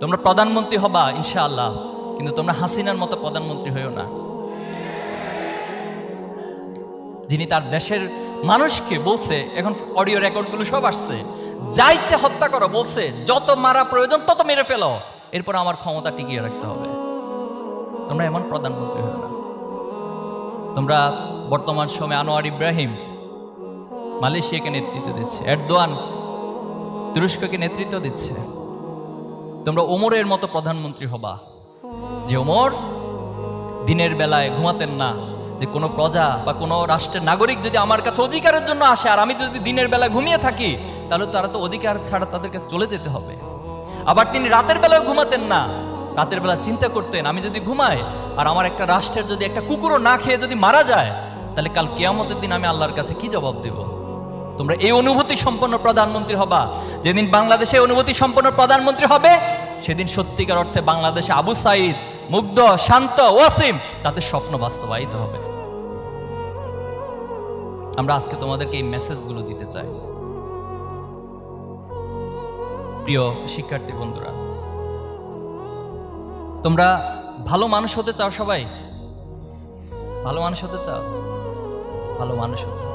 তোমরা প্রধানমন্ত্রী হবা ইনশাআল্লাহ, কিন্তু তোমরা হাসিনার মতো প্রধানমন্ত্রী হইও না, যিনি তার দেশের মানুষকে বলছে, এখন অডিও রেকর্ডগুলো সব আসছে, যা ইচ্ছে হত্যা করো বলছে, যত মারা প্রয়োজন তত মেরে ফেলো, এরপর আমার ক্ষমতা টিকিয়ে রাখতে হবে। তোমরা এমন প্রধানমন্ত্রী হও না। তোমরা বর্তমান সময়ে আনোয়ার ইব্রাহিম মালয়েশিয়াকে নেতৃত্ব দিচ্ছে, এরদোয়ান তুরস্ককে নেতৃত্ব দিচ্ছে। তোমরা ওমরের মতো প্রধানমন্ত্রী হবা, যে ওমর দিনের বেলায় ঘুমাতেন না, যে কোনো প্রজা বা কোনো রাষ্ট্রের নাগরিক যদি আমার কাছে অধিকারের জন্য আসে আর আমি যদি দিনের বেলা ঘুমিয়ে থাকি, তাহলে তারা তো অধিকার ছাড়া তাদেরকে চলে যেতে হবে। আবার তিনি রাতের বেলায় ঘুমাতেন না, রাতের বেলা চিন্তা করতেন আমি যদি ঘুমাই আর আমার একটা রাষ্ট্রের যদি একটা কুকুরও না খেয়ে যদি মারা যায়, তাহলে কাল কিয়ামতের দিন আমি আল্লাহর কাছে কি জবাব দেব? তোমরা এই অনুভূতি সম্পন্ন প্রধানমন্ত্রী হবা। যেদিন বাংলাদেশে অনুভূতি সম্পন্ন প্রধানমন্ত্রী হবে, সেদিন সত্যিকার অর্থে বাংলাদেশে আবু সাইদ, মুগ্ধ, শান্ত, ওয়াসিম তাদের স্বপ্ন বাস্তবায়িত হবে। আমরা আজকে তোমাদেরকে এই মেসেজগুলো দিতে চাই। প্রিয় শিক্ষার্থী বন্ধুরা, তোমরা ভালো মানুষ হতে চাও? সবাই ভালো মানুষ হতে চাও? ভালো মানুষ হতে